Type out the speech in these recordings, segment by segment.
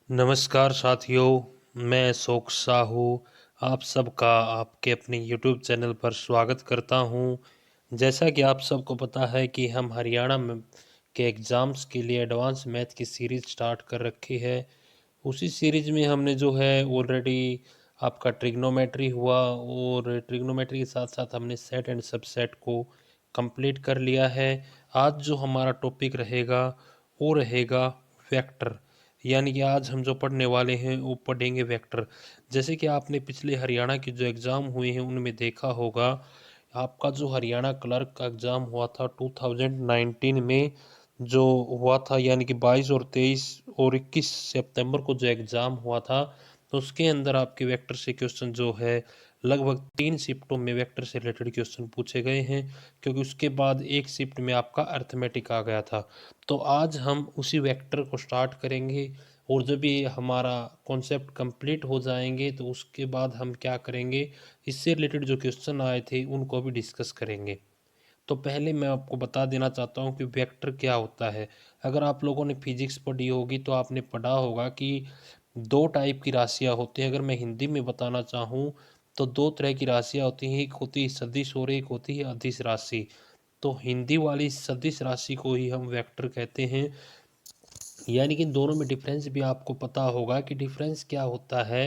नमस्कार साथियों, मैं अशोक साहू आप सबका आपके अपने यूट्यूब चैनल पर स्वागत करता हूं। जैसा कि आप सबको पता है कि हम हरियाणा में के एग्ज़ाम्स के लिए एडवांस मैथ की सीरीज़ स्टार्ट कर रखी है। उसी सीरीज़ में हमने जो है ऑलरेडी आपका ट्रिग्नोमेट्री हुआ और ट्रिग्नोमेट्री के साथ साथ हमने सेट एंड सबसेट को कंप्लीट कर लिया है। आज जो हमारा टॉपिक रहेगा वो रहेगा वेक्टर, यानी कि आज हम जो पढ़ने वाले हैं वो पढ़ेंगे वेक्टर। जैसे कि आपने पिछले हरियाणा के जो एग्ज़ाम हुए हैं उनमें देखा होगा, आपका जो हरियाणा क्लर्क का एग्ज़ाम हुआ था 2019 में जो हुआ था, यानी कि 22 और 23 और 21 सितंबर को जो एग्ज़ाम हुआ था, तो उसके अंदर आपके वेक्टर से क्वेश्चन जो है लगभग 3 शिफ्टों में वेक्टर से रिलेटेड क्वेश्चन पूछे गए हैं, क्योंकि उसके बाद एक शिफ्ट में आपका अर्थमेटिक आ गया था। तो आज हम उसी वेक्टर को स्टार्ट करेंगे और जब ये हमारा कॉन्सेप्ट कंप्लीट हो जाएंगे तो उसके बाद हम क्या करेंगे, इससे रिलेटेड जो क्वेश्चन आए थे उनको भी डिस्कस करेंगे। तो पहले मैं आपको बता देना चाहता हूँ कि वेक्टर क्या होता है। अगर आप लोगों ने फिजिक्स पढ़ी होगी तो आपने पढ़ा होगा कि दो टाइप की राशियाँ होती हैं। अगर मैं हिंदी में बताना चाहूँ तो दो तरह की राशियाँ होती हैं, एक होती है सदिश और एक होती है अदिश राशि। तो हिंदी वाली सदिश राशि को ही हम वेक्टर कहते हैं। यानी कि दोनों में डिफरेंस भी आपको पता होगा कि डिफरेंस क्या होता है।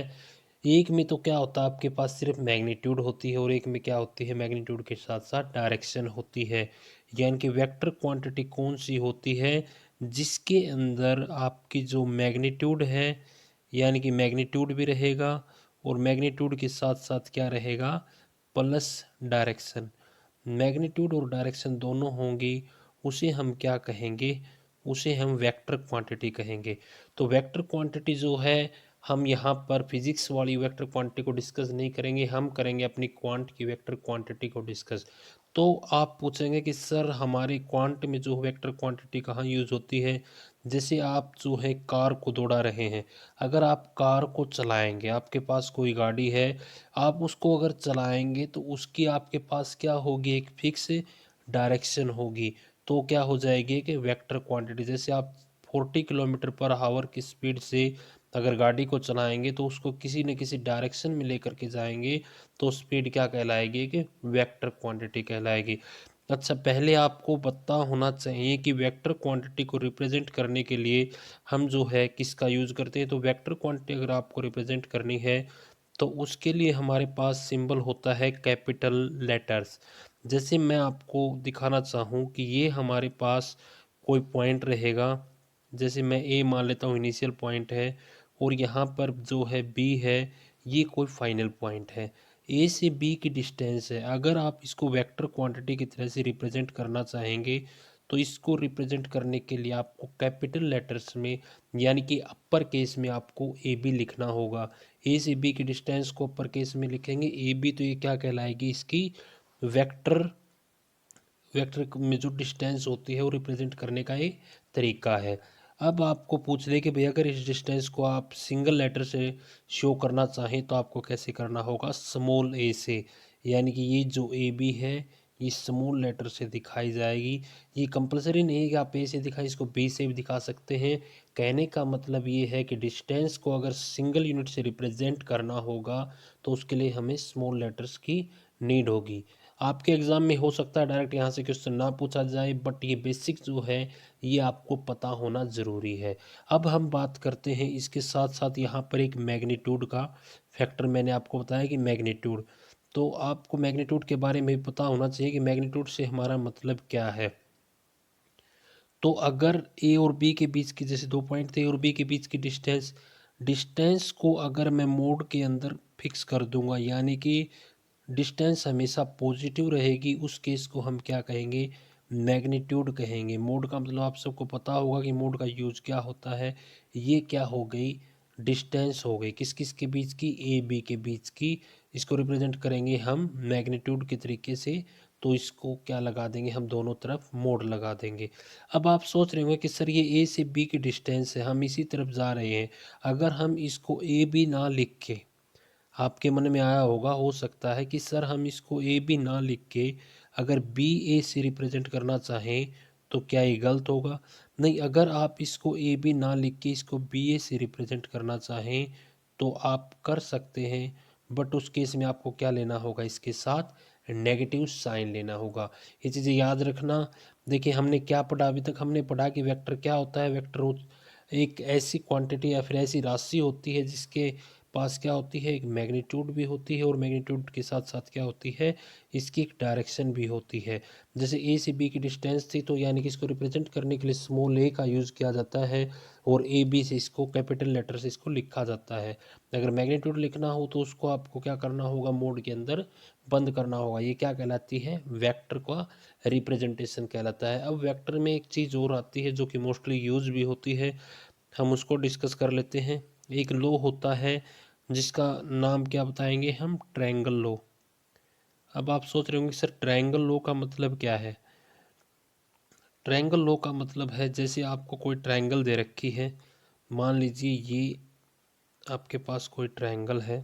एक में तो क्या होता है, आपके पास सिर्फ मैग्नीट्यूड होती है और एक में क्या होती है, मैग्नीट्यूड के साथ साथ डायरेक्शन होती है। यानी कि वेक्टर क्वांटिटी कौन सी होती है, जिसके अंदर आपकी जो मैग्नीट्यूड है, यानी कि मैग्नीट्यूड भी रहेगा और मैग्नीट्यूड के साथ साथ क्या रहेगा, प्लस डायरेक्शन। मैग्नीट्यूड और डायरेक्शन दोनों होंगी, उसे हम क्या कहेंगे, उसे हम वेक्टर क्वांटिटी कहेंगे। तो वेक्टर क्वांटिटी जो है, हम यहाँ पर फिजिक्स वाली वेक्टर क्वांटिटी को डिस्कस नहीं करेंगे, हम करेंगे अपनी क्वांट की वेक्टर क्वांटिटी को डिस्कस। तो आप पूछेंगे कि सर हमारे क्वांट में जो वेक्टर क्वांटिटी कहाँ यूज़ होती है। जैसे आप जो है कार को दौड़ा रहे हैं, अगर आप कार को चलाएंगे, आपके पास कोई गाड़ी है, आप उसको अगर चलाएंगे तो उसकी आपके पास क्या होगी, एक फिक्स डायरेक्शन होगी। तो क्या हो जाएगी कि वेक्टर क्वांटिटी, जैसे आप 40 किलोमीटर पर आवर की स्पीड से अगर गाड़ी को चलाएंगे तो उसको किसी न किसी डायरेक्शन में लेकर के जाएंगे, तो स्पीड क्या कहलाएगी कि वेक्टर क्वांटिटी कहलाएगी। अच्छा, पहले आपको पता होना चाहिए कि वेक्टर क्वांटिटी को रिप्रेजेंट करने के लिए हम जो है किसका यूज़ करते हैं। तो वेक्टर क्वांटिटी अगर आपको रिप्रेजेंट करनी है तो उसके लिए हमारे पास सिंबल होता है कैपिटल लेटर्स। जैसे मैं आपको दिखाना चाहूँ कि ये हमारे पास कोई पॉइंट रहेगा, जैसे मैं ए मान लेता हूँ इनिशियल पॉइंट है, और यहाँ पर जो है बी है, ये कोई फाइनल पॉइंट है। ए से बी की डिस्टेंस है, अगर आप इसको वेक्टर क्वांटिटी की तरह से रिप्रेजेंट करना चाहेंगे तो इसको रिप्रेजेंट करने के लिए आपको कैपिटल लेटर्स में, यानी कि अपर केस में आपको ए बी लिखना होगा। ए से बी की डिस्टेंस को अपर केस में लिखेंगे ए बी, तो ये क्या कहलाएगी, इसकी वेक्टर, वेक्टर में जो डिस्टेंस होती है वो रिप्रेजेंट करने का एक तरीका है। अब आपको पूछ ले कि भैया अगर इस डिस्टेंस को आप सिंगल लेटर से शो करना चाहें तो आपको कैसे करना होगा, स्मॉल ए से। यानी कि ये जो ए बी है ये स्मॉल लेटर से दिखाई जाएगी। ये कंपलसरी नहीं है कि आप ए से दिखाएं, इसको बी से भी दिखा सकते हैं। कहने का मतलब ये है कि डिस्टेंस को अगर सिंगल यूनिट से रिप्रेजेंट करना होगा तो उसके लिए हमें स्मॉल लेटर्स की नीड होगी। आपके एग्ज़ाम में हो सकता है डायरेक्ट यहाँ से क्वेश्चन ना पूछा जाए, बट ये बेसिक जो है ये आपको पता होना ज़रूरी है। अब हम बात करते हैं इसके साथ साथ यहाँ पर एक मैग्नीट्यूड का फैक्टर, मैंने आपको बताया कि मैग्नीट्यूड, तो आपको मैग्नीट्यूड के बारे में भी पता होना चाहिए कि मैग्नीट्यूड से हमारा मतलब क्या है। तो अगर ए और बी के बीच की, जैसे दो पॉइंट थे, ए और बी के बीच की डिस्टेंस, डिस्टेंस को अगर मैं मोड के अंदर फिक्स कर दूंगा, यानी कि डिस्टेंस हमेशा पॉजिटिव रहेगी, उस केस को हम क्या कहेंगे, मैग्नीट्यूड कहेंगे। मोड का मतलब आप सबको पता होगा कि मोड का यूज क्या होता है। ये क्या हो गई, डिस्टेंस हो गई, किस किस के बीच की, ए बी के बीच की। इसको रिप्रेजेंट करेंगे हम मैग्नीट्यूड के तरीके से, तो इसको क्या लगा देंगे, हम दोनों तरफ मोड लगा देंगे। अब आप सोच रहे होंगे कि सर ये ए से बी की डिस्टेंस है, हम इसी तरफ जा रहे हैं, अगर हम इसको ए बी ना लिख के, आपके मन में आया होगा, हो सकता है कि सर हम इसको ए बी ना लिख के अगर बी ए से रिप्रेजेंट करना चाहें तो क्या ये गलत होगा। नहीं, अगर आप इसको ए बी ना लिख के इसको बी ए से रिप्रेजेंट करना चाहें तो आप कर सकते हैं, बट उस केस में आपको क्या लेना होगा, इसके साथ नेगेटिव साइन लेना होगा। ये चीज़ें याद रखना। देखिए हमने क्या पढ़ा, अभी तक हमने पढ़ा कि वेक्टर क्या होता है। वेक्टर एक ऐसी क्वांटिटी या फिर ऐसी राशि होती है जिसके पास क्या होती है, एक मैग्नीट्यूड भी होती है, और मैग्नीट्यूड के साथ साथ क्या होती है, इसकी एक डायरेक्शन भी होती है। जैसे ए से बी की डिस्टेंस थी, तो यानी कि इसको रिप्रेजेंट करने के लिए स्मॉल ए का यूज़ किया जाता है, और ए बी से इसको कैपिटल लेटर से इसको लिखा जाता है। अगर मैग्नीट्यूड लिखना हो तो उसको आपको क्या करना होगा, मोड के अंदर बंद करना होगा। ये क्या कहलाती है, वेक्टर का रिप्रेजेंटेशन कहलाता है। अब वेक्टर में एक चीज़ और आती है जो कि मोस्टली यूज भी होती है, हम उसको डिस्कस कर लेते हैं। एक लॉ होता है जिसका नाम क्या बताएंगे हम, ट्रायंगल लॉ। अब आप सोच रहे होंगे सर ट्रायंगल लॉ का मतलब क्या है। ट्रायंगल लॉ का मतलब है, जैसे आपको कोई ट्रायंगल दे रखी है, मान लीजिए ये आपके पास कोई ट्रायंगल है,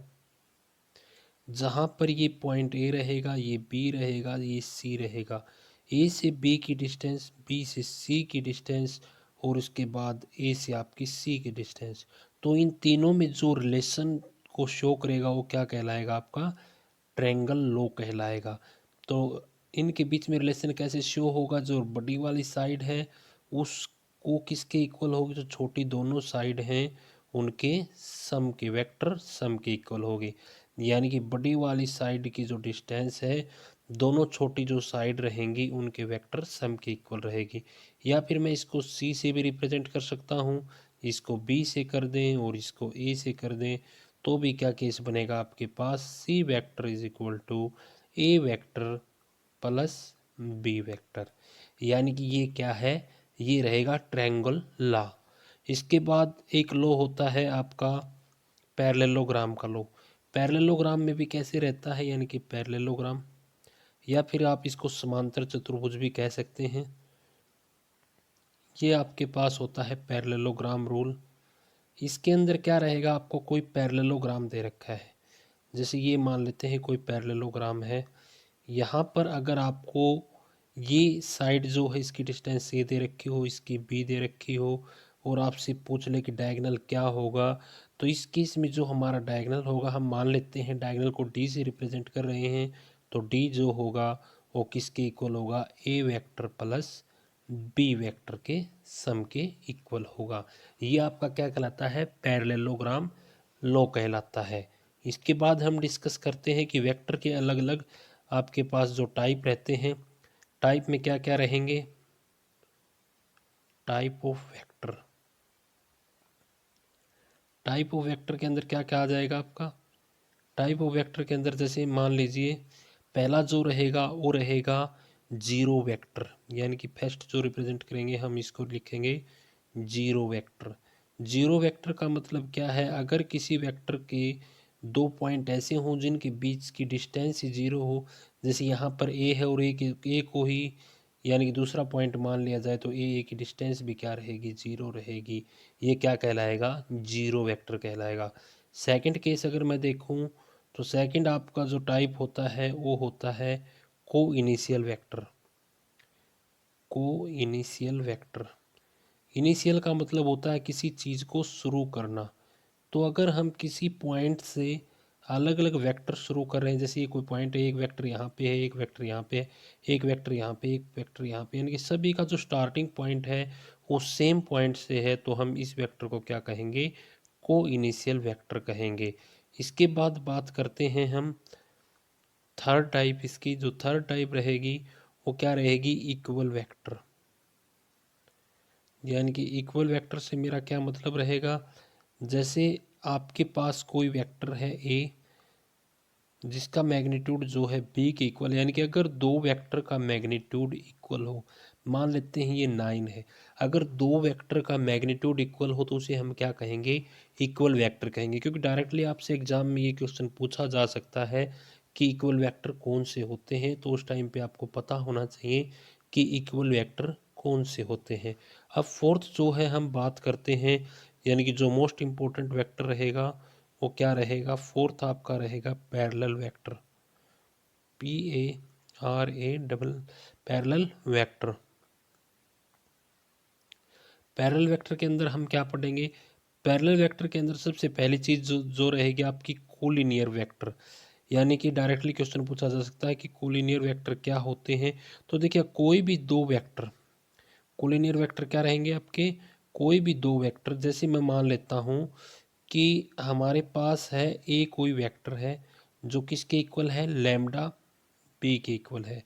जहाँ पर ये पॉइंट ए रहेगा, ये बी रहेगा, ये सी रहेगा। ए से बी की डिस्टेंस, बी से सी की डिस्टेंस, और उसके बाद ए से आपकी सी की डिस्टेंस। तो इन तीनों में जो रिलेशन को शो करेगा वो क्या कहलाएगा, आपका ट्रायंगल लॉ कहलाएगा। तो इनके बीच में रिलेशन कैसे शो होगा, जो बड़ी वाली साइड है उसको किसके इक्वल होगी, जो छोटी दोनों साइड हैं उनके सम के, वेक्टर सम के इक्वल होगी। यानी कि बड़ी वाली साइड की जो डिस्टेंस है, दोनों छोटी जो साइड रहेंगी उनके वेक्टर सम के इक्वल रहेगी। या फिर मैं इसको सी से भी रिप्रेजेंट कर सकता हूँ, इसको बी से कर दें और इसको ए से कर दें, तो भी क्या केस बनेगा आपके पास, C vector is equal to A vector plus B vector. यानी कि ये क्या है, ये रहेगा ट्रायंगल लॉ। इसके बाद एक लॉ होता है आपका पैरेललोग्राम का लॉ। पैरेललोग्राम में भी कैसे रहता है, यानी कि पैरेललोग्राम, या फिर आप इसको समांतर चतुर्भुज भी कह सकते हैं। ये आपके पास होता है पैरेललोग्राम रूल। इसके अंदर क्या रहेगा, आपको कोई पैरेललोग्राम दे रखा है, जैसे ये मान लेते हैं कोई पैरेललोग्राम है। यहाँ पर अगर आपको ये साइड जो है इसकी डिस्टेंस ए दे रखी हो, इसकी बी दे रखी हो, और आपसे पूछ ले कि डायगोनल क्या होगा, तो इस केस में जो हमारा डायगोनल होगा, हम मान लेते हैं डायगोनल को डी से रिप्रेजेंट कर रहे हैं, तो डी जो होगा वो किसके इक्वल होगा, ए वेक्टर प्लस बी वेक्टर के सम के इक्वल होगा। ये आपका क्या कहलाता है, पैरेललोग्राम लॉ कहलाता है। इसके बाद हम डिस्कस करते हैं कि वेक्टर के अलग अलग आपके पास जो टाइप रहते हैं, टाइप में क्या क्या रहेंगे, type of vector. Type of vector के अंदर क्या क्या आ जाएगा आपका, टाइप ऑफ वेक्टर के अंदर जैसे मान लीजिए पहला जो रहेगा वो रहेगा जीरो वेक्टर, यानी कि फर्स्ट जो रिप्रेजेंट करेंगे हम इसको लिखेंगे जीरो वेक्टर। जीरो वेक्टर का मतलब क्या है, अगर किसी वेक्टर के दो पॉइंट ऐसे हों जिनके बीच की डिस्टेंस ही जीरो हो, जैसे यहाँ पर ए है और ए को ही यानी कि दूसरा पॉइंट मान लिया जाए, तो ए की डिस्टेंस भी क्या रहेगी, जीरो रहेगी। ये क्या कहलाएगा, जीरो वेक्टर कहलाएगा। सेकंड केस अगर मैं देखूं, तो सेकंड आपका जो टाइप होता है वो होता है को इनिशियल वेक्टर। को इनिशियल वेक्टर, इनिशियल का मतलब होता है किसी चीज़ को शुरू करना। तो अगर हम किसी पॉइंट से अलग अलग वेक्टर शुरू कर रहे हैं, जैसे ये कोई पॉइंट है, एक वेक्टर यहाँ पे है, एक वेक्टर यहाँ पे है, एक वेक्टर यहाँ पे, एक वेक्टर यहाँ पे, यानी कि सभी का जो स्टार्टिंग पॉइंट है वो सेम पॉइंट से है, तो हम इस वेक्टर को क्या कहेंगे, को इनिशियल वेक्टर कहेंगे। इसके बाद बात करते हैं हम थर्ड टाइप। इसकी जो थर्ड टाइप रहेगी वो क्या रहेगी, इक्वल वेक्टर। यानी कि इक्वल वेक्टर से मेरा क्या मतलब रहेगा, जैसे आपके पास कोई वेक्टर है ए जिसका मैग्नीट्यूड जो है बी के इक्वल, यानी कि अगर दो वेक्टर का मैग्नीट्यूड इक्वल हो, मान लेते हैं ये 9 है, अगर दो वेक्टर का मैग्नीट्यूड इक्वल हो तो उसे हम क्या कहेंगे, इक्वल वेक्टर कहेंगे। क्योंकि डायरेक्टली आपसे एग्जाम में ये क्वेश्चन पूछा जा सकता है कि इक्वल वेक्टर कौन से होते हैं, तो उस टाइम पे आपको पता होना चाहिए कि इक्वल वेक्टर कौन से होते हैं। अब फोर्थ जो है हम बात करते हैं, यानी कि जो मोस्ट इम्पोर्टेंट वेक्टर रहेगा वो क्या रहेगा, फोर्थ आपका रहेगा parallel vector, P A R A double, parallel vector. Parallel vector के अंदर हम क्या पढ़ेंगे? पैरेलल वेक्टर के अंदर सबसे पहली चीज़ जो रहेगी आपकी कोलिनियर वेक्टर, यानी कि डायरेक्टली क्वेश्चन पूछा जा सकता है कि कोलिनियर वेक्टर क्या होते हैं। तो देखिए कोई भी दो वेक्टर, कोलिनियर वेक्टर क्या रहेंगे आपके? कोई भी दो वेक्टर, जैसे मैं मान लेता हूँ कि हमारे पास है ए कोई वेक्टर है जो किसके इक्वल है? लैम्डा बी के इक्वल है।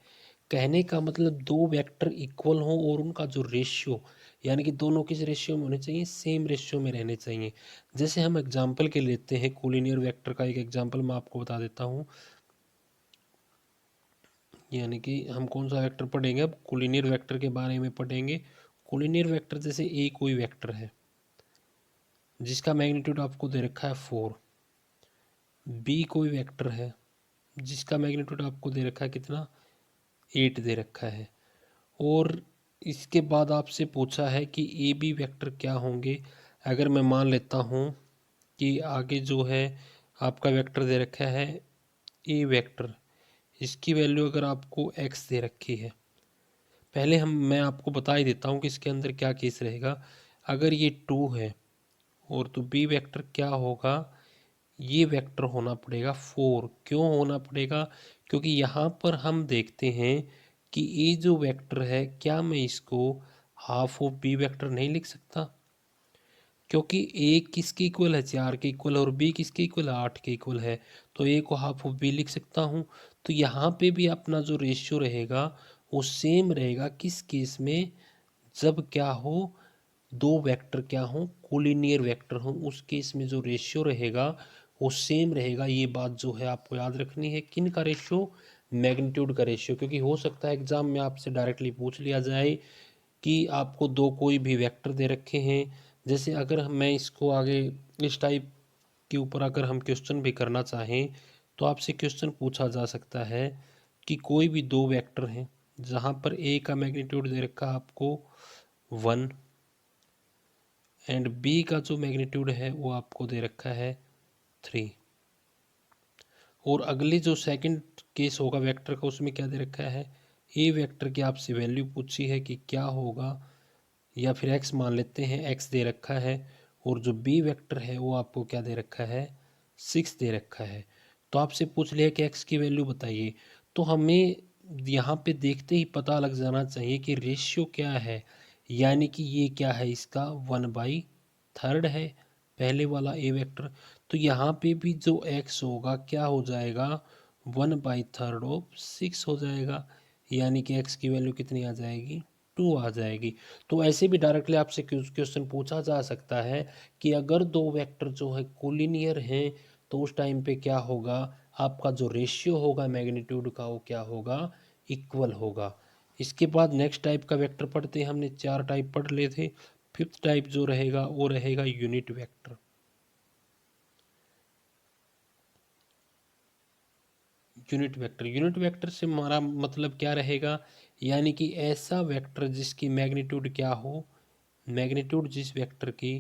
कहने का मतलब दो वेक्टर इक्वल हों और उनका जो रेशियो, यानी कि दोनों किस रेशियो में होने चाहिए? सेम रेशियो में रहने चाहिए। जैसे हम एग्जांपल के लेते हैं कोलिनियर वेक्टर का, एक एग्जांपल मैं आपको बता देता हूँ। यानी कि हम कौन सा वेक्टर पढ़ेंगे? अब कोलिनियर वेक्टर के बारे में पढ़ेंगे। कोलिनियर वेक्टर जैसे ए कोई वेक्टर है जिसका मैग्नीट्यूड आपको दे रखा है 4, बी कोई वेक्टर है जिसका मैग्नीट्यूड आपको दे रखा है कितना? 8 दे रखा है। और इसके बाद आपसे पूछा है कि ए बी वेक्टर क्या होंगे। अगर मैं मान लेता हूँ कि आगे जो है आपका वेक्टर दे रखा है ए वेक्टर, इसकी वैल्यू अगर आपको एक्स दे रखी है, पहले मैं आपको बता ही देता हूँ कि इसके अंदर क्या केस रहेगा। अगर ये 2 है और तो बी वेक्टर क्या होगा? ये वेक्टर होना पड़ेगा 4। क्यों होना पड़ेगा? क्योंकि यहाँ पर हम देखते हैं कि ये जो वेक्टर है, क्या मैं इसको हाफ ऑफ बी वेक्टर नहीं लिख सकता? क्योंकि ए किसके इक्वल है? 4 के इक्वल है, और बी किसके इक्वल है? 8 के इक्वल है। तो ए को हाफ ऑफ बी लिख सकता हूँ। तो यहाँ पे भी अपना जो रेशियो रहेगा वो सेम रहेगा। किस केस में? जब क्या हो, दो वेक्टर क्या हो? कोलिनियर वेक्टर हो। उस केस में जो रेशियो रहेगा वो सेम रहेगा। ये बात जो है आपको याद रखनी है। किन का रेशियो? मैग्नीट्यूड का रेशियो। क्योंकि हो सकता है एग्जाम में आपसे डायरेक्टली पूछ लिया जाए कि आपको दो कोई भी वेक्टर दे रखे हैं। जैसे अगर मैं इसको आगे इस टाइप के ऊपर अगर हम क्वेश्चन भी करना चाहें तो आपसे क्वेश्चन पूछा जा सकता है कि कोई भी दो वेक्टर हैं जहाँ पर ए का मैग्नीट्यूड दे रखा है आपको 1 एंड बी का जो मैग्नीट्यूड है वो आपको दे रखा है 3। और अगले जो सेकंड केस होगा वेक्टर का, उसमें क्या दे रखा है? ए वेक्टर की आपसे वैल्यू पूछी है कि क्या होगा, या फिर एक्स मान लेते हैं, एक्स दे रखा है। और जो बी वेक्टर है वो आपको क्या दे रखा है? 6 दे रखा है। तो आपसे पूछ लिया कि एक्स की वैल्यू बताइए। तो हमें यहाँ पे देखते ही पता लग जाना चाहिए कि रेशियो क्या है। यानी कि ये क्या है? इसका 1/3 है, पहले वाला ए वेक्टर। तो यहाँ पे भी जो एक्स होगा क्या हो जाएगा? 1/3 ऑफ 6 हो जाएगा। यानी कि एक्स की वैल्यू कितनी आ जाएगी? 2 आ जाएगी। तो ऐसे भी डायरेक्टली आपसे क्वेश्चन पूछा जा सकता है कि अगर दो वेक्टर जो है कोलिनियर हैं तो उस टाइम पे क्या होगा? आपका जो रेशियो होगा मैग्नीट्यूड का वो क्या होगा? इक्वल होगा। इसके बाद नेक्स्ट टाइप का वेक्टर पढ़ते हैं। हमने 4 टाइप पढ़ लिए थे। फिफ्थ टाइप जो रहेगा वो रहेगा यूनिट वेक्टर। यूनिट वेक्टर से हमारा मतलब क्या रहेगा? यानी कि ऐसा वेक्टर जिसकी मैग्नीट्यूड क्या हो? मैग्नीट्यूड जिस वेक्टर की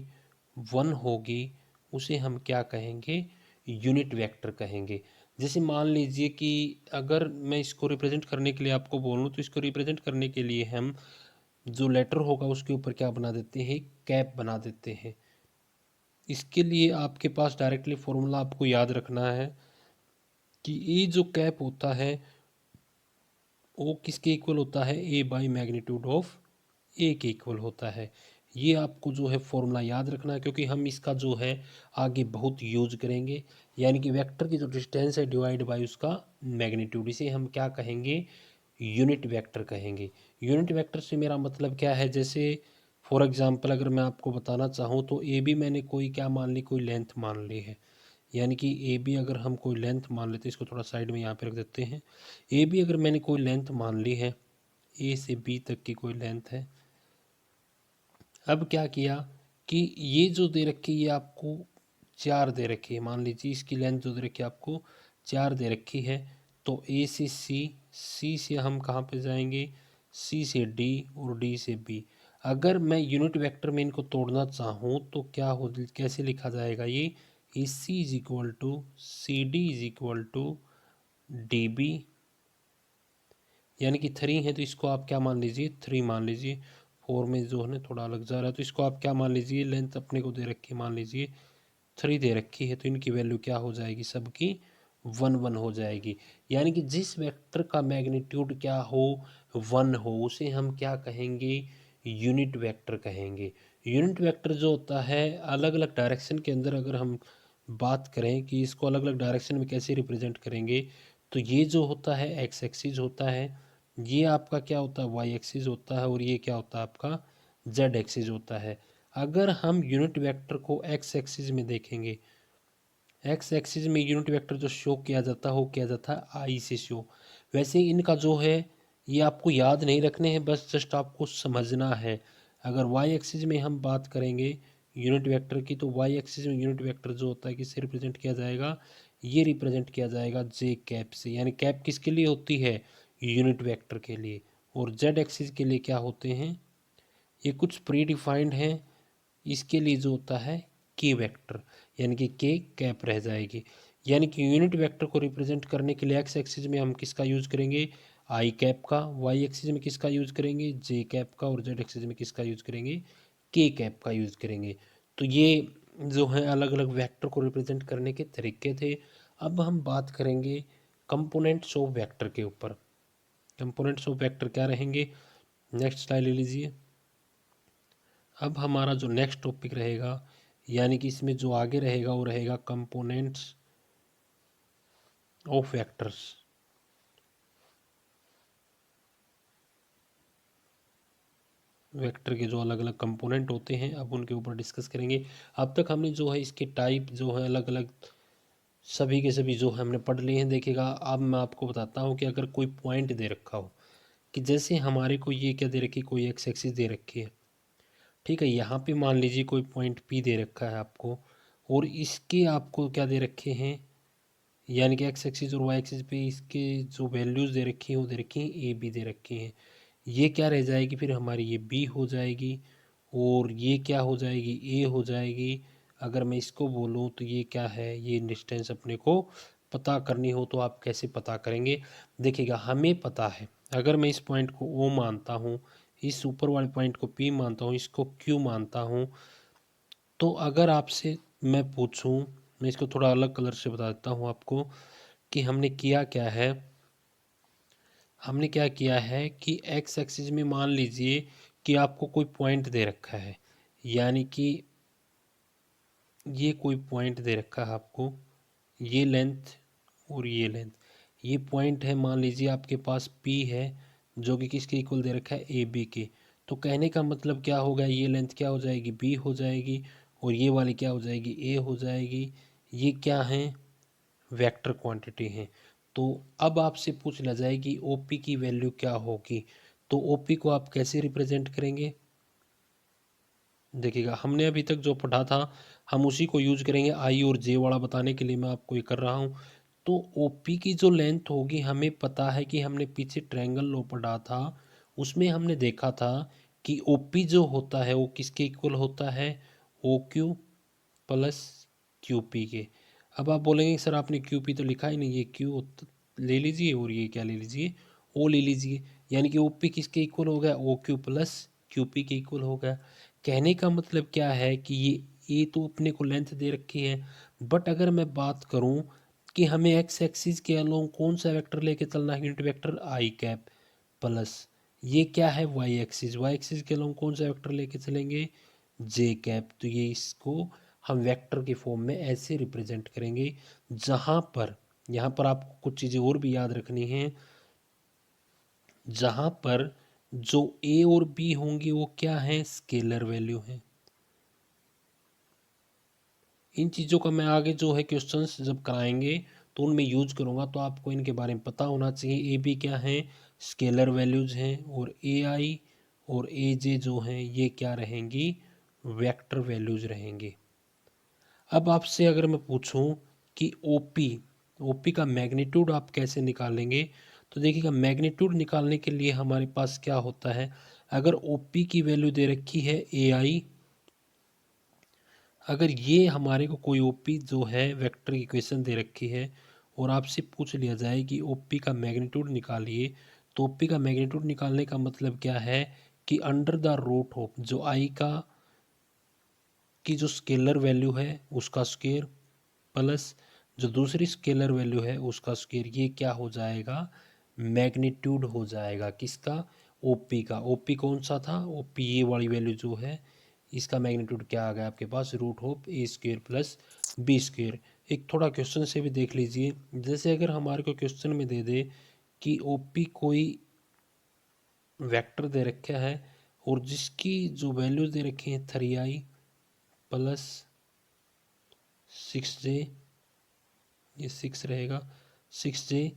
1 होगी उसे हम क्या कहेंगे? यूनिट वेक्टर कहेंगे। जैसे मान लीजिए कि अगर मैं इसको रिप्रेजेंट करने के लिए आपको बोलूँ तो इसको रिप्रेजेंट करने के लिए हम जो लेटर होगा उसके ऊपर क्या बना देते हैं? कैप बना देते हैं। इसके लिए आपके पास डायरेक्टली फॉर्मूला आपको याद रखना है कि ये जो कैप होता है वो किसके इक्वल होता है? ए बाई मैग्नीट्यूड ऑफ ए के इक्वल होता है। ये आपको जो है फॉर्मूला याद रखना है क्योंकि हम इसका जो है आगे बहुत यूज करेंगे। यानी कि वेक्टर की जो डिस्टेंस है डिवाइड बाय उसका मैग्नीट्यूड, इसे हम क्या कहेंगे? यूनिट वेक्टर कहेंगे। यूनिट वेक्टर से मेरा मतलब क्या है? जैसे फॉर एग्जांपल अगर मैं आपको बताना चाहूँ तो ए बी मैंने कोई क्या मान ली? कोई लेंथ मान ली है। यानी कि ए बी अगर हम कोई लेंथ मान लेते हैं, इसको थोड़ा साइड में यहाँ पे रख देते हैं। ए बी अगर मैंने कोई लेंथ मान ली है, ए से बी तक की कोई लेंथ है। अब क्या किया कि ये जो दे रखी है ये आपको 4 दे रखी है। मान लीजिए इसकी लेंथ जो दे रखी है आपको 4 दे रखी है। तो ए से सी, सी से हम कहाँ पे जाएंगे? सी से डी और डी से बी। अगर मैं यूनिट वेक्टर में इनको तोड़ना चाहूँ तो क्या हो, कैसे लिखा जाएगा ये? A C is equal to C D is equal to D B. यानी कि 3 है तो इसको आप क्या मान लीजिए? 3 मान लीजिए। 4 में जो है ना थोड़ा अलग जा रहा है, तो इसको आप क्या मान लीजिए, लेंथ अपने को दे रखी है, मान लीजिए 3 दे रखी है, तो इनकी वैल्यू क्या हो जाएगी, सबकी 1 1 हो जाएगी। यानी कि जिस वेक्टर का मैग्नीट्यूड क्या हो, 1 हो, उसे हम क्या कहेंगे, यूनिट वेक्टर कहेंगे। यूनिट वेक्टर जो होता है अलग अलग डायरेक्शन के अंदर, अगर हम बात करें कि इसको अलग अलग डायरेक्शन में कैसे रिप्रेजेंट करेंगे, तो ये जो होता है एक्स एक्सिस होता है, ये आपका क्या होता है, वाई एक्सिस होता है, और ये क्या होता है आपका जेड एक्सिस होता है। अगर हम यूनिट वेक्टर को एक्स एक्सिस में देखेंगे, एक्स एक्सिस में यूनिट वेक्टर जो शो किया जाता है वो किया जाता है आई से शो। वैसे इनका जो है ये आपको याद नहीं रखने हैं, बस जस्ट आपको समझना है। अगर वाई एक्सिस में हम बात करेंगे यूनिट वेक्टर की, तो वाई एक्सिस में यूनिट वेक्टर जो होता है किससे रिप्रेजेंट किया जाएगा, ये रिप्रेजेंट किया जाएगा जे कैप से। यानी कैप किसके लिए होती है, यूनिट वेक्टर के लिए। और जेड एक्सिस के लिए क्या होते हैं, ये कुछ प्री डिफाइंड हैं, इसके लिए जो होता है के वेक्टर, यानी कि के कैप रह जाएगी। यानी कि यूनिट वेक्टर को रिप्रेजेंट करने के लिए एक्स एक्सिस में हम किसका यूज करेंगे, आई कैप का, वाई एक्सिस में किसका यूज करेंगे, जे कैप का, और जेड एक्सिस में किसका यूज करेंगे, के कैप का यूज करेंगे। तो ये जो है अलग अलग वेक्टर को रिप्रेजेंट करने के तरीके थे। अब हम बात करेंगे कंपोनेंट्स ऑफ वेक्टर के ऊपर। कंपोनेंट्स ऑफ वेक्टर क्या रहेंगे, नेक्स्ट स्लाइड ले लीजिए। अब हमारा जो नेक्स्ट टॉपिक रहेगा, यानी कि इसमें जो आगे रहेगा वो रहेगा कंपोनेंट्स ऑफ वेक्टर्स। वेक्टर के जो अलग अलग कंपोनेंट होते हैं अब उनके ऊपर डिस्कस करेंगे। अब तक हमने जो है इसके टाइप जो है अलग अलग सभी के सभी जो हमने पढ़ लिए हैं। देखिएगा अब मैं आपको बताता हूँ कि अगर कोई पॉइंट दे रखा हो, कि जैसे हमारे को ये क्या दे रखी, कोई एक्स एक्सिस दे रखी है, ठीक है, यहाँ पे मान लीजिए कोई पॉइंट पी दे रखा है आपको, और इसके आपको क्या दे रखे हैं, यानी कि एक्स एक्सिस और वाई एक्सिस पे इसके जो वैल्यूज़ दे रखी हैं वो दे रखी हैं, ए बी दे रखी हैं। ये क्या रह जाएगी फिर हमारी, ये बी हो जाएगी, और ये क्या हो जाएगी, ए हो जाएगी। अगर मैं इसको बोलूँ तो ये क्या है, ये डिस्टेंस अपने को पता करनी हो तो आप कैसे पता करेंगे। देखिएगा हमें पता है, अगर मैं इस पॉइंट को ओ मानता हूँ, इस ऊपर वाले पॉइंट को पी मानता हूँ, इसको क्यू मानता हूँ, तो अगर आपसे मैं पूछूं, मैं इसको थोड़ा अलग कलर से बता देता हूँ आपको कि हमने किया क्या है। हमने क्या किया है कि एक्स एक्सिस में मान लीजिए कि आपको कोई पॉइंट दे रखा है, यानी कि ये कोई पॉइंट दे रखा है आपको, ये लेंथ और ये लेंथ, ये पॉइंट है, मान लीजिए आपके पास P है जो कि किसके इक्वल दे रखा है, ए बी के। तो कहने का मतलब क्या होगा, ये लेंथ क्या हो जाएगी, B हो जाएगी, और ये वाली क्या हो जाएगी, A हो जाएगी। ये क्या है, वेक्टर क्वांटिटी है। तो अब आपसे पूछ लिया जाए कि OP की वैल्यू क्या होगी, तो OP को आप कैसे रिप्रेजेंट करेंगे। देखिएगा हमने अभी तक जो पढ़ा था हम उसी को यूज करेंगे, आई और जे वाला बताने के लिए मैं आपको ये कर रहा हूँ। तो OP की जो लेंथ होगी, हमें पता है कि हमने पीछे ट्रायंगल लॉ पढ़ा था, उसमें हमने देखा था कि OP जो होता है वो किसके इक्वल होता है, OQ प्लस QP के। अब आप बोलेंगे सर आपने QP तो लिखा ही नहीं, ये Q ले लीजिए और ये क्या ले लीजिए, O ले लीजिए। यानी कि OP किसके इक्वल हो गया, OQ प्लस QP के इक्वल हो गया। कहने का मतलब क्या है कि ये तो अपने को लेंथ दे रखी है, बट अगर मैं बात करूं कि हमें एक्स एक्सिस के अलोंग कौन सा वेक्टर लेके चलना है, यूनिट वेक्टर आई कैप प्लस ये क्या है, वाई एक्सिस, वाई एक्सिस के अलोंग कौन सा वेक्टर लेके चलेंगे, जे कैप। तो ये इसको हम वेक्टर के फॉर्म में ऐसे रिप्रेजेंट करेंगे, जहाँ पर यहाँ पर आपको कुछ चीज़ें और भी याद रखनी है, जहाँ पर जो ए और बी होंगी वो क्या है, स्केलर वैल्यू है। इन चीज़ों का मैं आगे जो है क्वेश्चंस जब कराएंगे तो उनमें यूज करूँगा, तो आपको इनके बारे में पता होना चाहिए। ए बी क्या है, स्केलर वैल्यूज हैं, और ए आई और ए जे जो हैं ये क्या रहेंगी, वेक्टर वैल्यूज रहेंगी। अब आपसे अगर मैं पूछूं कि ओपी का मैग्नीट्यूड आप कैसे निकालेंगे, तो देखिएगा मैग्नीट्यूड निकालने के लिए हमारे पास क्या होता है, अगर ओपी की वैल्यू दे रखी है ए आई, अगर ये हमारे को कोई ओपी जो है वेक्टर इक्वेशन दे रखी है और आपसे पूछ लिया जाए कि ओपी का मैग्नीट्यूड निकालिए, तो ओपी का मैग्नीट्यूड निकालने का मतलब क्या है कि अंडर द रूट ऑफ जो आई का की जो स्केलर वैल्यू है उसका स्क्वायर प्लस जो दूसरी स्केलर वैल्यू है उसका स्क्वायर, ये क्या हो जाएगा, मैग्नीट्यूड हो जाएगा किसका, ओपी का। ओपी कौन सा था, ओपी ये वाली वैल्यू जो है, इसका मैग्नीट्यूड क्या आ गया आपके पास, root of A square plus B square. एक थोड़ा क्वेश्चन से भी देख लीजिए, जैसे अगर हमारे को क्वेश्चन में दे दे कि ओपी कोई वेक्टर दे रखा है और जिसकी जो वैल्यूज दे रखी हैं 3i प्लस 6j, ये 6 रहेगा, 6j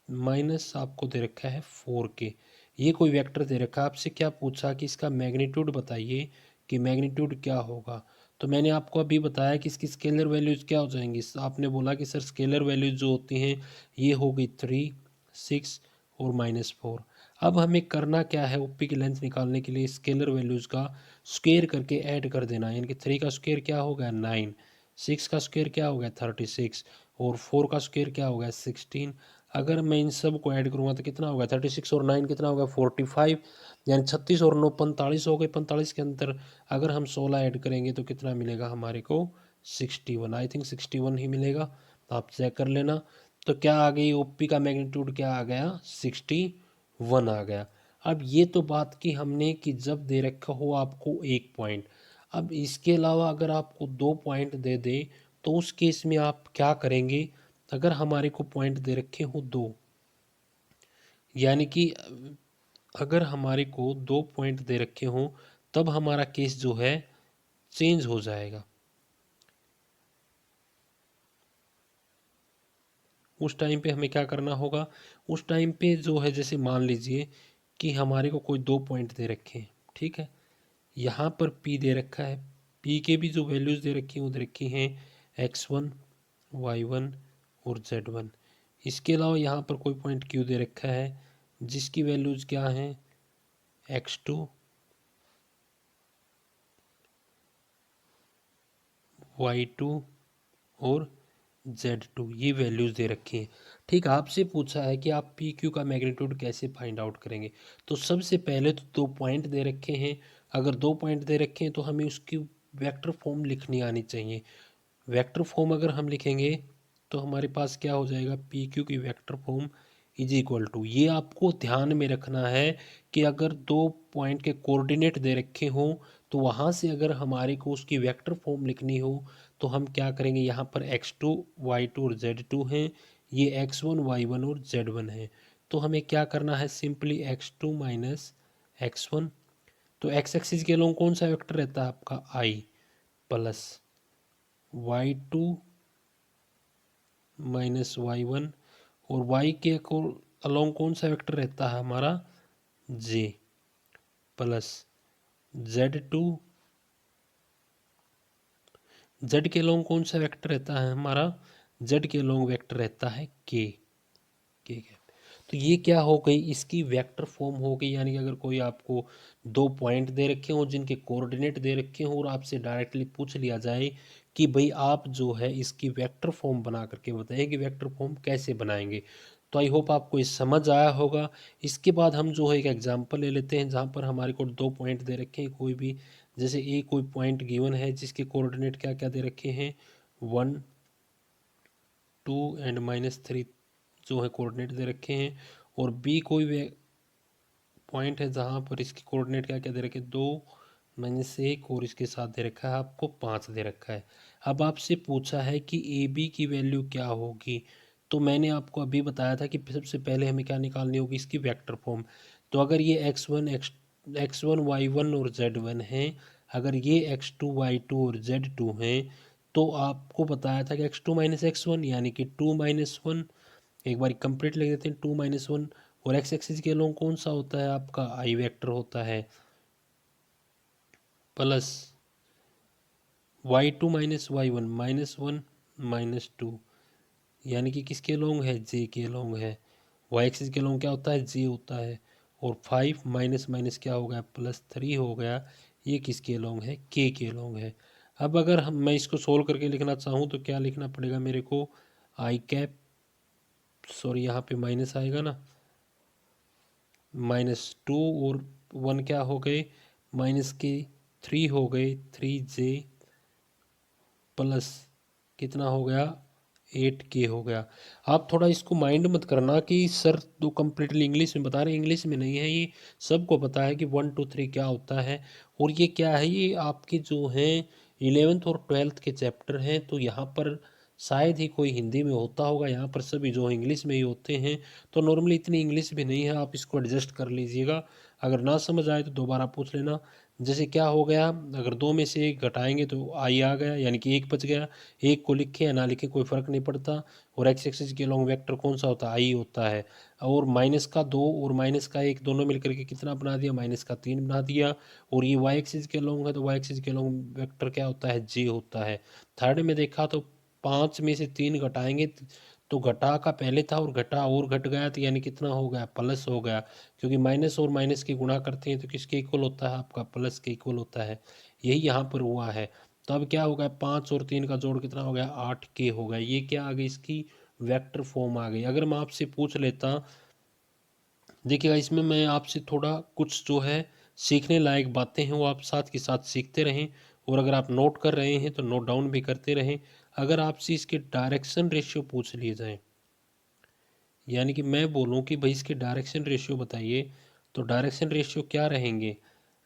माइनस आपको दे रखा है 4k, ये कोई वेक्टर दे रखा है। आपसे क्या पूछा कि इसका मैग्नीट्यूड बताइए कि मैग्नीट्यूड क्या होगा। तो मैंने आपको अभी बताया कि इसकी स्केलर वैल्यूज क्या हो जाएंगी। आपने बोला कि सर स्केलर वैल्यूज जो होती हैं ये होगी 3, 6 और -4। अब हमें करना क्या है, ओपी की लेंथ निकालने के लिए स्केलर वैल्यूज का स्क्वायर करके ऐड कर देना है। यानी कि 3 का स्क्वायर क्या हो गया 9, 6 का स्क्वायर क्या हो गया 36 और 4 का स्क्वायर क्या हो गया 16। अगर मैं इन सब को ऐड करूँगा तो कितना होगा, 36 और 9 कितना होगा 45, यानी 36 और 9 45 हो गए। 45 के अंदर अगर हम 16 ऐड करेंगे तो कितना मिलेगा हमारे को 61, आई थिंक 61 ही मिलेगा, आप चेक कर लेना। तो क्या आ गई, ओपी का मैग्नीट्यूड क्या आ गया 61 आ गया। अब ये तो बात की हमने कि जब दे रखा हो आपको 1 पॉइंट। अब इसके अलावा अगर आपको 2 पॉइंट दे दे तो उस केस में आप क्या करेंगे, अगर हमारे को पॉइंट दे रखे हो 2, यानी कि अगर हमारे को 2 पॉइंट दे रखे हों तब हमारा केस जो है चेंज हो जाएगा। उस टाइम पे हमें क्या करना होगा, उस टाइम पे जो है जैसे मान लीजिए कि हमारे को कोई 2 पॉइंट दे रखे हैं, ठीक है, यहाँ पर P दे रखा है, P के भी जो वैल्यूज़ दे रखी हैं वो दे रखी हैं x1, y1 और z1। इसके अलावा यहाँ पर कोई पॉइंट Q दे रखा है जिसकी वैल्यूज़ क्या हैं x2, y2 और Z2, ये वैल्यूज़ दे रखी हैं। ठीक, आपसे पूछा है कि आप पी क्यू का मैग्नीट्यूड कैसे फाइंड आउट करेंगे। तो सबसे पहले तो 2 पॉइंट दे रखे हैं, अगर 2 पॉइंट दे रखे हैं तो हमें उसकी वेक्टर फॉर्म लिखनी आनी चाहिए। वेक्टर फॉर्म अगर हम लिखेंगे तो हमारे पास क्या हो जाएगा, पी क्यू की vector form is equal to, ये आपको ध्यान में रखना है कि अगर 2 पॉइंट के कोऑर्डिनेट दे रखे हों तो वहाँ से अगर हमारे को उसकी वेक्टर फॉर्म लिखनी हो तो हम क्या करेंगे, यहाँ पर x2, y2 और z2 हैं, ये x1, y1 और z1 है। तो हमें क्या करना है, सिंपली x2 माइनस x1, तो x एक्सिस के अलोंग कौन सा वेक्टर रहता है आपका i, plus y2 minus y1 और y के अलोंग कौन सा वेक्टर रहता है हमारा j, प्लस z2, z के अलोंग कौन सा वेक्टर रहता है हमारा, z के अलोंग वेक्टर रहता है k, ठीक है। तो ये क्या हो गई, इसकी वेक्टर फॉर्म हो गई। यानी कि अगर कोई आपको 2 पॉइंट दे रखे हों जिनके कोऑर्डिनेट दे रखे हों और आपसे डायरेक्टली पूछ लिया जाए कि भाई आप जो है इसकी वेक्टर फॉर्म बना करके बताइए कि वेक्टर फॉर्म कैसे बनाएंगे। तो आई होप आपको ये समझ आया होगा। इसके बाद हम जो है एक एग्जांपल ले लेते हैं जहाँ पर हमारे को 2 पॉइंट दे रखे हैं, कोई भी, जैसे ए कोई पॉइंट गिवन है जिसके कोऑर्डिनेट क्या क्या दे रखे हैं 1, 2 एंड -3 जो है कोऑर्डिनेट दे रखे हैं, और बी कोई पॉइंट है जहाँ पर इसके कोऑर्डिनेट क्या क्या दे रखे हैं 2, -1 और इसके साथ दे रखा है आपको 5 दे रखा है। अब आपसे पूछा है कि ए बी की वैल्यू क्या होगी, तो मैंने आपको अभी बताया था कि सबसे पहले हमें क्या निकालनी होगी, इसकी वेक्टर फॉर्म। तो अगर ये x1 y1 और z1 हैं, अगर ये x2 y2 और z2 हैं, तो आपको बताया था कि x2 माइनस x1 यानी कि 2 माइनस 1, एक बार कंप्लीट लिख देते हैं 2 माइनस 1, और एक्स एक्सिस के अलोंग कौन सा होता है आपका आई वेक्टर होता है, प्लस y2 माइनस y1 -1 -2, यानी कि किसके अलोंग है, जे के अलोंग है। y एक्सिस के अलोंग क्या होता है, जे होता है, और 5 माइनस माइनस क्या हो गया +3 हो गया, ये किसके अलोंग है, के अलोंग है। अब अगर मैं इसको सोल्व करके लिखना चाहूँ तो क्या लिखना पड़ेगा मेरे को, आई कैप, सॉरी यहाँ पे माइनस आएगा ना, -2 और वन क्या हो गए, माइनस के 3 हो गए, 3J प्लस कितना हो गया, 8K हो गया। आप थोड़ा इसको माइंड मत करना कि सर तो कम्प्लीटली इंग्लिश में बता रहे, इंग्लिश में नहीं है, ये सबको पता है कि 1 2 3 क्या होता है। और ये क्या है, ये आपके जो हैं 11th और 12th के चैप्टर हैं, तो यहाँ पर शायद ही कोई हिंदी में होता होगा, यहाँ पर सभी जो इंग्लिश में ही होते हैं। तो नॉर्मली इतनी इंग्लिश भी नहीं है, आप इसको एडजस्ट कर लीजिएगा। अगर ना समझ आए तो दोबारा पूछ लेना। जैसे क्या हो गया, अगर दो में से एक घटाएंगे तो आई आ गया, यानी कि एक बच गया। एक को लिखे या ना लिखे कोई फर्क नहीं पड़ता। और एक्स एक्सिस के लॉन्ग वेक्टर कौन सा होता है, आई होता है। और माइनस का 2 और माइनस का 1 दोनों मिलकर के कितना बना दिया, माइनस का 3 बना दिया। और ये वाई एक्सिस के लॉन्ग है, तो वाई एक्सिस के लॉन्ग वेक्टर क्या होता है, जे होता है। थर्ड में देखा तो 5 में से 3 घटाएंगे तो घटा का पहले था और घटा और घट गया, तो यानी कितना हो गया, प्लस हो गया। क्योंकि माइनस और माइनस की गुणा करते हैं तो किसके इक्वल होता है, आपका प्लस के इक्वल होता है। यही यहाँ पर हुआ है। तो अब क्या हो गया, 5 और 3 का जोड़ कितना हो गया, 8K हो गया। ये क्या आ गई, इसकी वेक्टर फॉर्म आ गई। अगर मैं आपसे पूछ लेता, देखिएगा इसमें मैं आपसे थोड़ा कुछ जो है सीखने लायक बातें हैं वो आप साथ के साथ सीखते रहें। और अगर आप नोट कर रहे हैं तो नोट डाउन भी करते रहें। अगर आपसे इसके डायरेक्शन रेशियो पूछ लिए जाए, यानी कि मैं बोलूँ कि भाई इसके डायरेक्शन रेशियो बताइए, तो डायरेक्शन रेशियो क्या रहेंगे,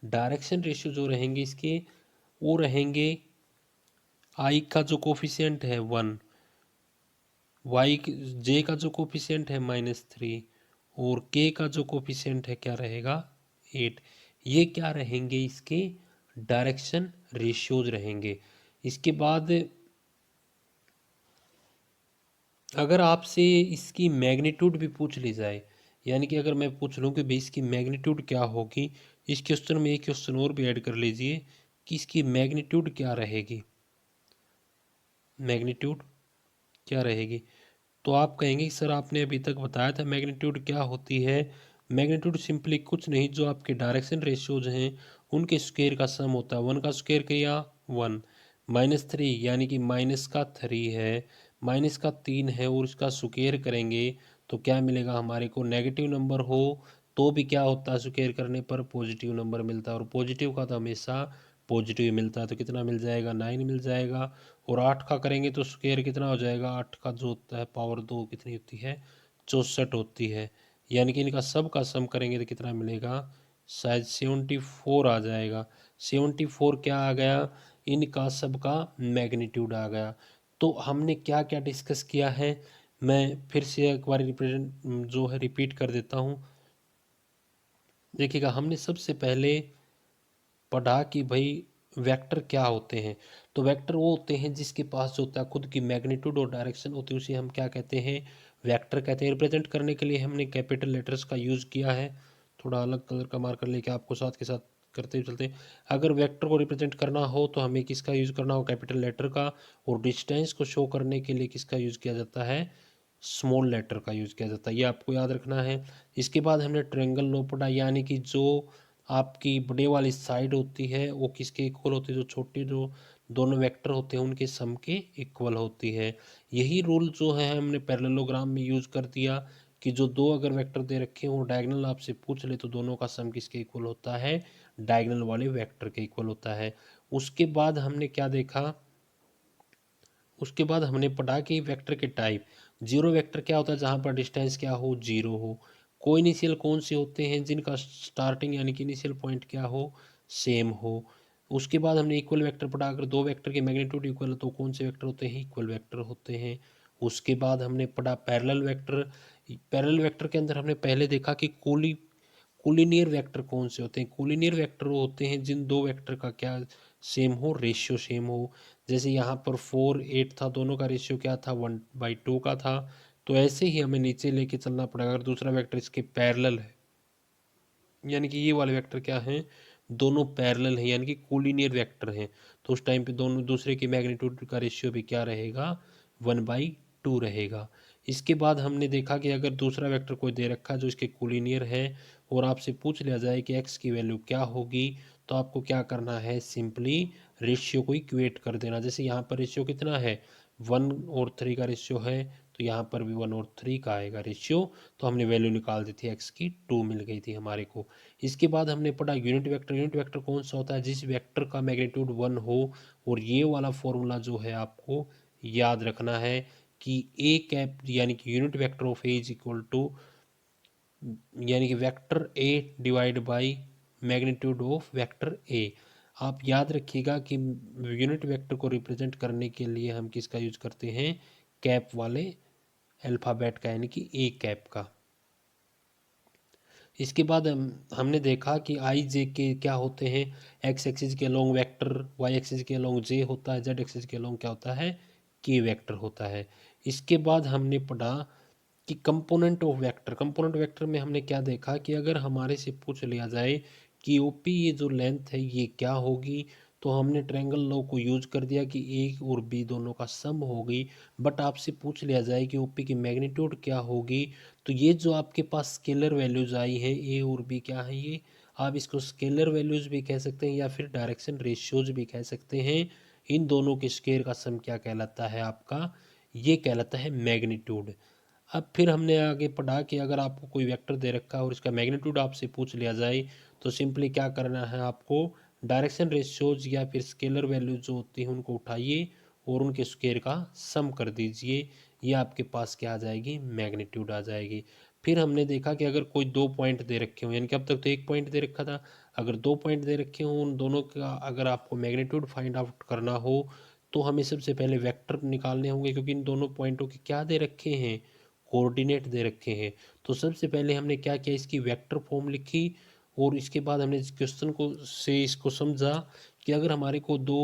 डायरेक्शन रेशियो जो रहेंगे इसके, वो रहेंगे आई का जो कोफिशिएंट है 1, वाई जे का जो कोफिशिएंट है -3, और के का जो कोफिशिएंट है क्या रहेगा, 8। ये क्या रहेंगे, इसके डायरेक्शन रेशियोज रहेंगे। इसके बाद अगर आपसे इसकी मैग्नीट्यूड भी पूछ ली जाए, यानी कि अगर मैं पूछ लूँ कि भाई इसकी मैग्नीट्यूड क्या होगी, इस क्वेश्चन में एक क्वेश्चन और भी ऐड कर लीजिए कि इसकी मैग्नीट्यूड क्या रहेगी, मैग्नीट्यूड क्या रहेगी। तो आप कहेंगे सर आपने अभी तक बताया था मैग्नीट्यूड क्या होती है। मैग्नीट्यूड सिंपली कुछ नहीं, जो आपके डायरेक्शन रेशियोज हैं उनके स्क्वायर का सम होता है। 1 का स्क्वायर किया 1, -3 यानी कि माइनस का 3 है, माइनस का 3 है, और इसका स्क्वायर करेंगे तो क्या मिलेगा हमारे को, नेगेटिव नंबर हो तो भी क्या होता है, स्क्वायर करने पर पॉजिटिव नंबर मिलता है। और पॉजिटिव का तो हमेशा पॉजिटिव मिलता है, तो कितना मिल जाएगा, 9 मिल जाएगा। और 8 का करेंगे तो स्क्वायर कितना हो जाएगा, 8 का जो होता है पावर 2 कितनी होती है, 64 होती है। यानी कि इनका सब का सम करेंगे तो कितना मिलेगा, शायद 74 आ जाएगा। 74 क्या आ गया, इनका सब का मैग्नीट्यूड आ गया। तो हमने क्या क्या डिस्कस किया है, मैं फिर से एक बार रिप्रेजेंट जो है रिपीट कर देता हूँ। देखिएगा हमने सबसे पहले पढ़ा कि भाई वेक्टर क्या होते हैं। तो वेक्टर वो होते हैं जिसके पास जो होता है खुद की मैग्नीट्यूड और डायरेक्शन होती है, उसे हम क्या कहते हैं, वेक्टर कहते हैं। रिप्रेजेंट करने के लिए हमने कैपिटल लेटर्स का यूज़ किया है। थोड़ा अलग कलर का मार्कर लेके आपको साथ के साथ करते हुए चलते हैं। अगर वेक्टर को रिप्रेजेंट करना हो तो हमें किसका यूज़ करना हो, कैपिटल लेटर का। और डिस्टेंस को शो करने के लिए किसका यूज़ किया जाता है, स्मॉल लेटर का यूज़ किया जाता है। ये आपको याद रखना है। इसके बाद हमने ट्रायंगल लॉ पढ़ा, यानी कि जो आपकी बड़े वाली साइड होती है वो किसके इक्वल होती है, जो छोटी जो दोनों वेक्टर होते हैं उनके सम के इक्वल होती है। यही रूल जो है हमने पैरेललोग्राम में यूज़ कर दिया कि जो दो अगर वेक्टर दे रखे हों, डायगोनल आपसे पूछ ले तो दोनों का सम किसके इक्वल होता है, डायगोनल वाले वेक्टर के इक्वल होता है। उसके बाद हमने क्या देखा, उसके बाद हमने पढ़ा कि वेक्टर के टाइप। जीरो वेक्टर क्या होता है, जहाँ पर डिस्टेंस क्या हो, जीरो हो। को इनिशियल कौन से होते हैं, जिनका स्टार्टिंग यानी कि इनिशियल पॉइंट क्या हो, सेम हो। उसके बाद हमने इक्वल वेक्टर पढ़ा, अगर दो वेक्टर के मैग्नीट्यूड इक्वल है तो कौन से वेक्टर होते हैं, इक्वल वेक्टर होते हैं। उसके बाद हमने पढ़ा पैरेलल वेक्टर। पैरेलल वेक्टर के अंदर हमने पहले देखा कि कोलिनियर वेक्टर कौन से होते हैं। कोलिनियर वेक्टर वो होते हैं जिन दो वेक्टर का क्या सेम हो, रेशियो सेम हो। जैसे यहाँ पर 4 8 था, दोनों का रेशियो क्या था, 1/2 का था। तो ऐसे ही हमें नीचे लेके चलना पड़ेगा। अगर दूसरा वेक्टर इसके पैरेलल है, यानी कि ये वाले वेक्टर क्या हैं, दोनों पैरेलल हैं, यानी कि कोलिनियर वेक्टर हैं, तो उस टाइम पे दोनों दूसरे की मैग्नीट्यूड का रेशियो भी क्या रहेगा, 1/2 रहेगा। इसके बाद हमने देखा कि अगर दूसरा वेक्टर कोई दे रखा है जो इसके कोलिनियर है और आपसे पूछ लिया जाए कि एक्स की वैल्यू क्या होगी, तो आपको क्या करना है, सिंपली रेशियो को इक्वेट कर देना। जैसे यहाँ पर रेशियो कितना है, 1 और 3 का रेशियो है, तो तो यहाँ पर भी 1 और 3 का आएगा रेशियो। तो हमने वैल्यू निकाल दी थी एक्स की 2 मिल गई थी हमारे को। इसके बाद हमने पढ़ा यूनिट वेक्टर। यूनिट वेक्टर कौन सा होता है? जिस वेक्टर का मैग्नीट्यूड 1 हो। और ये वाला फॉर्मूला जो है आपको याद रखना है कि ए कैप यानी कि unit vector of A is equal to यानी कि vector A divide by magnitude of vector A. आप याद रखिएगा कि यूनिट वेक्टर को रिप्रेजेंट करने के लिए हम किसका यूज करते हैं? कैप वाले अल्फ़ाबेट का यानी कि ए कैप का। इसके बाद हमने देखा कि आई जे के क्या होते हैं? एक्स एक्सिस के अलोंग वेक्टर, वाई एक्सिस के अलोंग जे होता है, जेड एक्सिस के अलोंग क्या होता है? के वेक्टर होता है। इसके बाद हमने पढ़ा कि component of vector. Component vector में हमने क्या देखा कि अगर हमारे से पूछ लिया जाए कि ओपी ये जो लेंथ है ये क्या होगी, तो हमने ट्रायंगल लॉ को यूज कर दिया कि ए और बी दोनों का सम होगी। बट आपसे पूछ लिया जाए कि ओपी की मैग्नीट्यूड क्या होगी, तो ये जो आपके पास स्केलर वैल्यूज आई है ए और बी क्या है ये? आप इसको स्केलर वैल्यूज भी कह सकते हैं या फिर डायरेक्शन रेशियोज भी कह सकते हैं। इन दोनों के स्क्वायर का सम क्या कहलाता है आपका? ये कहलाता है मैग्नीट्यूड। अब फिर हमने आगे पढ़ा कि अगर आपको कोई वेक्टर दे रखा है और इसका मैग्नीट्यूड आपसे पूछ लिया जाए, तो सिंपली क्या करना है आपको? डायरेक्शन रेशियोज या फिर स्केलर वैल्यूज जो होती हैं उनको उठाइए और उनके स्क्वायर का सम कर दीजिए। ये आपके पास क्या आ जाएगी? मैग्नीट्यूड आ जाएगी। फिर हमने देखा कि अगर कोई 2 पॉइंट दे रखे हों, यानी कि अब तक तो 1 पॉइंट दे रखा था, अगर 2 पॉइंट दे रखे हों, उन दोनों का अगर आपको मैग्नीट्यूड फाइंड आउट करना हो, तो हमें सबसे पहले वेक्टर निकालने होंगे, क्योंकि इन दोनों पॉइंटों के क्या दे रखे हैं? कोऑर्डिनेट दे रखे हैं। तो सबसे पहले हमने क्या किया? इसकी वेक्टर फॉर्म लिखी और इसके बाद हमने इस क्वेश्चन को से इसको समझा कि अगर हमारे को 2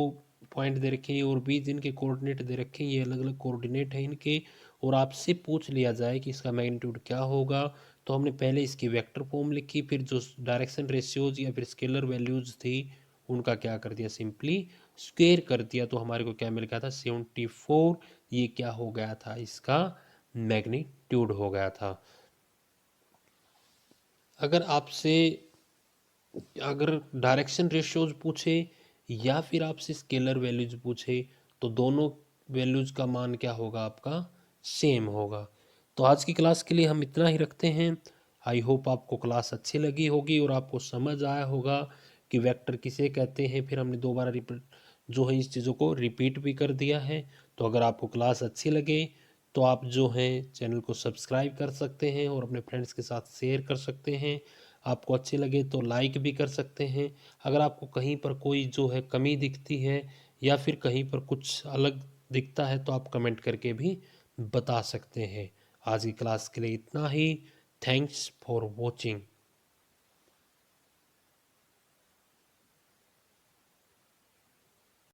पॉइंट दे रखे हैं और बीच जिनके कोऑर्डिनेट दे रखे हैं, ये अलग अलग कोऑर्डिनेट हैं इनके, और आपसे पूछ लिया जाए कि इसका मैग्नीट्यूड क्या होगा, तो हमने पहले इसकी वेक्टर फॉर्म लिखी, फिर जो डायरेक्शन रेशियोज या फिर स्केलर वैल्यूज थी उनका क्या कर दिया? सिंपली स्क्वेयर कर दिया। तो हमारे को क्या मिल गया था? 74। ये क्या हो गया था? इसका मैग्नीट्यूड हो गया था। अगर आपसे अगर डायरेक्शन रेशियोज पूछे या फिर आपसे स्केलर वैल्यूज पूछे, तो दोनों वैल्यूज का मान क्या होगा आपका? सेम होगा। तो आज की क्लास के लिए हम इतना ही रखते हैं। आई होप आपको क्लास अच्छी लगी होगी और आपको समझ आया होगा कि वेक्टर किसे कहते हैं। फिर हमने दोबारा रिपीट जो है इस चीज़ों को रिपीट भी कर दिया है। तो अगर आपको क्लास अच्छी लगे तो आप जो हैं चैनल को सब्सक्राइब कर सकते हैं और अपने फ्रेंड्स के साथ शेयर कर सकते हैं। आपको अच्छे लगे तो लाइक भी कर सकते हैं। अगर आपको कहीं पर कोई जो है कमी दिखती है या फिर कहीं पर कुछ अलग दिखता है, तो आप कमेंट करके भी बता सकते हैं। आज की क्लास के लिए इतना ही। Thanks for watching.